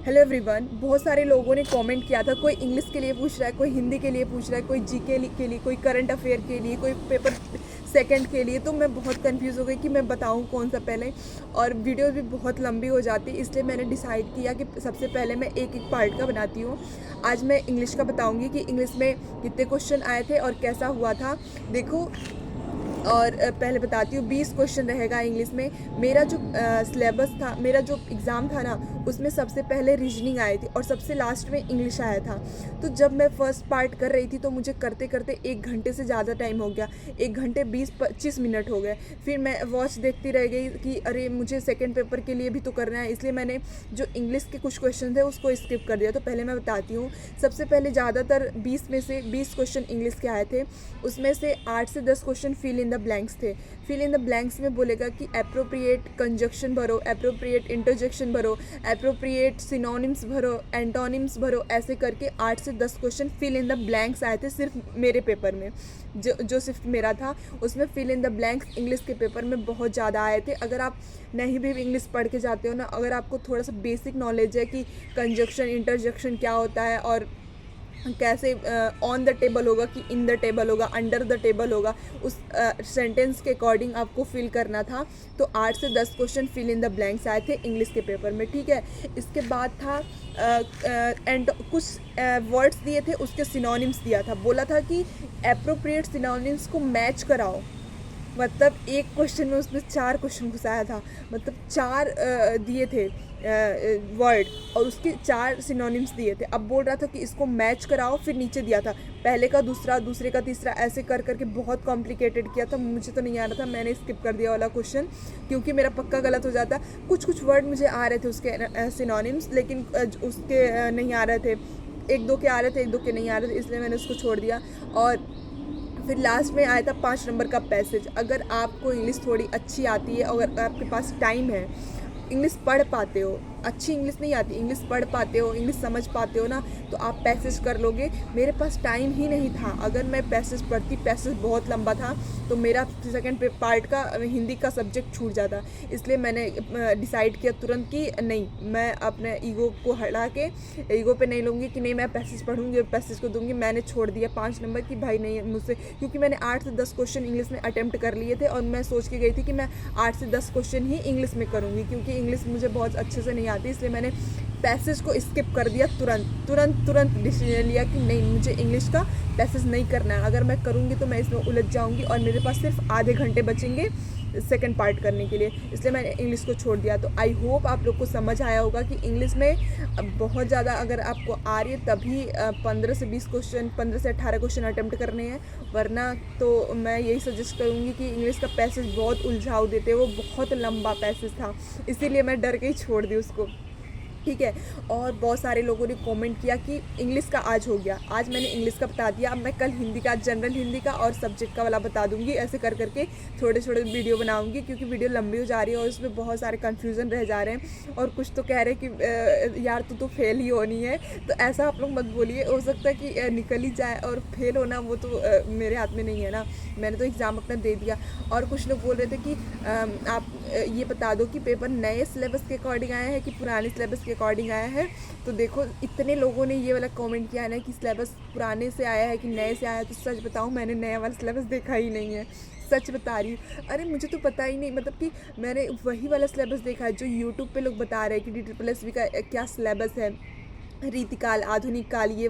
Hello everyone. बहुत सारे लोगों ने कमेंट किया था, कोई इंग्लिश के लिए पूछ रहा है, कोई हिंदी के लिए पूछ रहा है, कोई जीके के लिए, कोई करंट अफेयर के लिए, कोई पेपर सेकंड के लिए। तो मैं बहुत कंफ्यूज हो गई कि मैं बताऊं कौन सा पहले, और वीडियो भी बहुत लंबी हो जाती, इसलिए मैंने डिसाइड किया कि सबसे पहले मैं एक एक पार्ट का बनाती हूँ। आज मैं इंग्लिश का बताऊँगी कि इंग्लिश में कितने क्वेश्चन आए थे और कैसा हुआ था। देखो, और पहले बताती हूँ 20 क्वेश्चन रहेगा इंग्लिश में। मेरा जो सिलेबस था, मेरा जो एग्ज़ाम था ना, उसमें सबसे पहले रीजनिंग आई थी और सबसे लास्ट में इंग्लिश आया था। तो जब मैं फर्स्ट पार्ट कर रही थी तो मुझे करते करते 1 घंटे से ज़्यादा टाइम हो गया, 1 घंटे 20-25 मिनट हो गए। फिर मैं वॉच देखती रह गई कि अरे मुझे सेकेंड पेपर के लिए भी तो करना है, इसलिए मैंने जो इंग्लिश के कुछ क्वेश्चन थे उसको स्किप कर दिया। तो पहले मैं बताती हूँ। सबसे पहले ज़्यादातर 20 में से 20 क्वेश्चन इंग्लिश के आए थे। उसमें से 8 से 10 question fill in the blanks थे। फिल इन द ब्लैंक्स में बोलेगा कि एप्रोप्रिएट कंजक्शन भरो, एप्रोप्रिएट इंटरजेक्शन भरो, एप्रोप्रिएट सिनोनिम्स भरो, एंटोनिम्स भरो। ऐसे करके 8 से 10 question fill in the blanks आए थे सिर्फ मेरे पेपर में, जो सिर्फ मेरा था। उसमें fill in the blanks English के पेपर में बहुत ज़्यादा आए थे। अगर आप नहीं भी इंग्लिश पढ़ के जाते हो ना, अगर आपको थोड़ा सा बेसिक नॉलेज है कि कंजक्शन इंटरजेक्शन क्या होता है और कैसे ऑन द टेबल होगा कि इन द टेबल होगा, अंडर द टेबल होगा, उस सेंटेंस के अकॉर्डिंग आपको फिल करना था। तो 8 से 10 question fill in the blanks आए थे इंग्लिश के पेपर में, ठीक है। इसके बाद था एंड कुछ वर्ड्स दिए थे, उसके सिनोनिम्स दिया था। बोला था कि एप्रोप्रिएट सिनोनिम्स को मैच कराओ। मतलब एक क्वेश्चन में उसने 4 क्वेश्चन घुसाया था, मतलब 4 दिए थे वर्ड और उसके 4 सिनोनिम्स दिए थे। अब बोल रहा था कि इसको मैच कराओ, फिर नीचे दिया था पहले का दूसरा, दूसरे का तीसरा, ऐसे कर करके बहुत कॉम्प्लिकेटेड किया था। मुझे तो नहीं आ रहा था, मैंने स्किप कर दिया वाला क्वेश्चन क्योंकि मेरा पक्का गलत हो जाता। कुछ कुछ वर्ड मुझे आ रहे थे उसके सिनोनिम्स, लेकिन उसके नहीं आ रहे थे। एक दो के आ रहे थे, एक दो के नहीं आ रहे थे, इसलिए मैंने उसको छोड़ दिया। और फिर लास्ट में आया था 5 नंबर का पैसेज। अगर आपको इंग्लिश थोड़ी अच्छी आती है, अगर आपके पास टाइम है, इंग्लिश पढ़ पाते हो, अच्छी इंग्लिश नहीं आती, इंग्लिश पढ़ पाते हो, इंग्लिश समझ पाते हो ना, तो आप पैसेज कर लोगे। मेरे पास टाइम ही नहीं था। अगर मैं पैसेज पढ़ती, पैसेज बहुत लंबा था, तो मेरा सेकेंड पार्ट का हिंदी का सब्जेक्ट छूट जाता। इसलिए मैंने डिसाइड किया तुरंत कि नहीं, मैं अपने ईगो को हटा के ईगो पे नहीं लूँगी कि नहीं मैं पैसेज पढ़ूँगी और पैसेज को दूँगी। मैंने छोड़ दिया 5 नंबर की, भाई नहीं मुझसे, क्योंकि मैंने 8 से 10 क्वेश्चन इंग्लिश में अटैम्प्ट कर लिए थे और मैं सोच के गई थी कि मैं 8 से 10 क्वेश्चन ही इंग्लिश में करूँगी, क्योंकि इंग्लिश मुझे बहुत अच्छे से नहीं आती। इसलिए मैंने पैसेज को स्किप कर दिया। तुरंत डिसीजन लिया कि नहीं, मुझे इंग्लिश का पैसेज नहीं करना है। अगर मैं करूँगी तो मैं इसमें उलझ जाऊँगी और मेरे पास सिर्फ आधे घंटे बचेंगे सेकंड पार्ट करने के लिए, इसलिए मैंने इंग्लिश को छोड़ दिया। तो आई होप आप लोग को समझ आया होगा कि इंग्लिश में बहुत ज़्यादा अगर आपको आ रही है तभी 15 से 20 क्वेश्चन, 15 से 18 क्वेश्चन अटैम्प्ट करने हैं, वरना तो मैं यही सजेस्ट करूँगी कि इंग्लिश का पैसेज बहुत उलझाव देते हैं, वो बहुत लंबा पैसेज था, इसीलिए मैं डर के ही छोड़ दी उसको, ठीक है। और बहुत सारे लोगों ने कमेंट किया कि इंग्लिश का आज हो गया। आज मैंने इंग्लिश का बता दिया, अब मैं कल हिंदी का, जनरल हिंदी का और सब्जेक्ट का वाला बता दूंगी। ऐसे कर करके थोड़े थोड़े वीडियो बनाऊंगी, क्योंकि वीडियो लंबी हो जा रही है और उसमें बहुत सारे कन्फ्यूज़न रह जा रहे हैं। और कुछ तो कह रहे हैं कि यार तू तो फेल ही होनी है। तो ऐसा आप लोग मत बोलिए, हो सकता है कि निकल ही जाए, और फेल होना वो तो मेरे हाथ में नहीं है ना, मैंने तो एग्ज़ाम अपना दे दिया। और कुछ लोग बोल रहे थे कि आप ये बता दो कि पेपर नए सिलेबस के अकॉर्डिंग आया है कि पुराने सिलेबस के अकॉर्डिंग आया है। तो देखो, इतने लोगों ने ये वाला कमेंट किया है ना कि सिलेबस पुराने से आया है कि नए से आया है, तो सच बताऊं मैंने नया वाला सिलेबस देखा ही नहीं है, सच बता रही हूँ। अरे मुझे तो पता ही नहीं, मतलब कि मैंने वही वाला सिलेबस देखा है जो यूट्यूब पे लोग बता रहे हैं कि DSSB का क्या सिलेबस है, रीतिकाल, आधुनिक काल, ये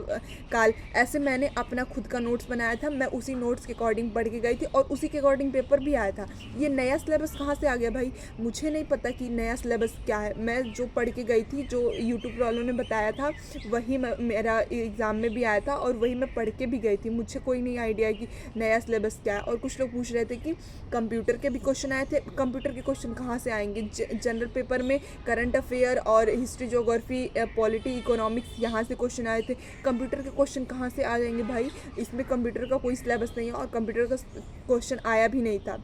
काल, ऐसे मैंने अपना खुद का नोट्स बनाया था। मैं उसी नोट्स के अकॉर्डिंग पढ़ के गई थी और उसी के अकॉर्डिंग पेपर भी आया था। ये नया सिलेबस कहाँ से आ गया भाई? मुझे नहीं पता कि नया सिलेबस क्या है। मैं जो पढ़ के गई थी, जो यूट्यूब वालों ने बताया था, वही मेरा एग्ज़ाम में भी आया था और वही मैं पढ़ के भी गई थी। मुझे कोई नहीं आइडिया कि नया सिलेबस क्या है। और कुछ लोग पूछ रहे थे कि कंप्यूटर के भी क्वेश्चन आए थे। कंप्यूटर के क्वेश्चन कहाँ से आएंगे? जनरल पेपर में करंट अफेयर और हिस्ट्री, ज्योग्राफी, पॉलिटी, इकोनॉमिक्स, यहाँ से क्वेश्चन आए थे। कंप्यूटर के क्वेश्चन कहाँ से आ जाएंगे भाई? इसमें कंप्यूटर का कोई सिलेबस नहीं है और कंप्यूटर का क्वेश्चन आया भी नहीं था।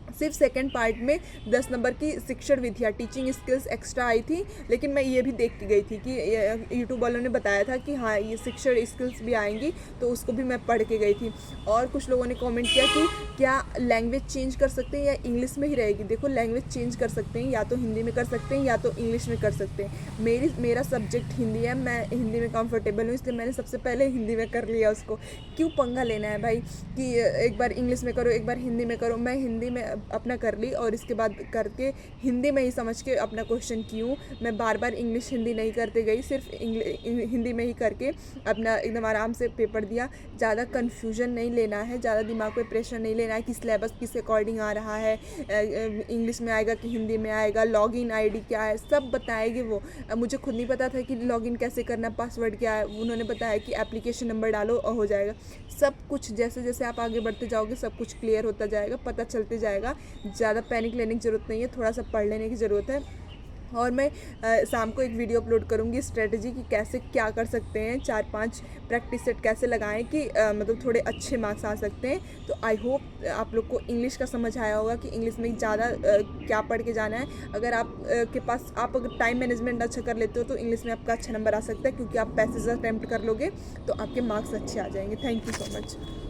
सिर्फ सेकंड पार्ट में 10 नंबर की शिक्षण विधियाँ टीचिंग स्किल्स एक्स्ट्रा आई थी, लेकिन मैं ये भी देख के गई थी कि यूट्यूब वालों ने बताया था कि हाँ ये शिक्षण स्किल्स भी आएंगी, तो उसको भी मैं पढ़ के गई थी। और कुछ लोगों ने कमेंट किया कि क्या लैंग्वेज चेंज कर सकते हैं या इंग्लिश में ही रहेगी। देखो लैंग्वेज चेंज कर सकते हैं, या तो हिंदी में कर सकते हैं या तो इंग्लिश में कर सकते हैं। मेरा सब्जेक्ट हिंदी है, मैं हिंदी में कंफर्टेबल हूँ, इसलिए मैंने सबसे पहले हिंदी में कर लिया उसको। क्यों पंगा लेना है भाई कि एक बार इंग्लिश में करो एक बार हिंदी में करो। मैं हिंदी में अपना कर ली और इसके बाद करके हिंदी में ही समझ के अपना क्वेश्चन की हूँ। मैं बार बार इंग्लिश हिंदी नहीं करते गई, सिर्फ हिंदी में ही करके अपना एकदम आराम से पेपर दिया। ज़्यादा कन्फ्यूजन नहीं लेना है, ज़्यादा दिमाग पे प्रेशर नहीं लेना है कि सिलेबस किस अकॉर्डिंग आ रहा है, इंग्लिश में आएगा कि हिंदी में आएगा, लॉगिन आईडी क्या है, सब बताएंगे वो। मुझे खुद नहीं पता था कि लॉगिन कैसे करना, पासवर्ड क्या है, उन्होंने बताया कि एप्लीकेशन नंबर डालो और हो जाएगा। सब कुछ जैसे जैसे आप आगे बढ़ते जाओगे सब कुछ क्लियर होता जाएगा, पता चलते जाएगा। ज़्यादा पैनिक लेने की ज़रूरत नहीं है, थोड़ा सा पढ़ लेने की ज़रूरत है। और मैं शाम को एक वीडियो अपलोड करूँगी स्ट्रेटजी की कैसे क्या कर सकते हैं, 4-5 प्रैक्टिस सेट कैसे लगाएं कि मतलब थोड़े अच्छे मार्क्स आ सकते हैं। तो आई होप आप लोग को इंग्लिश का समझ आया होगा कि इंग्लिश में ज़्यादा क्या पढ़ के जाना है। अगर आप के पास आप अगर टाइम मैनेजमेंट अच्छा कर लेते हो तो इंग्लिश में आपका अच्छा नंबर आ सकता है, क्योंकि आप पैसेज अटैम्प्ट कर लोगे तो आपके मार्क्स अच्छे आ जाएंगे। Thank you so much.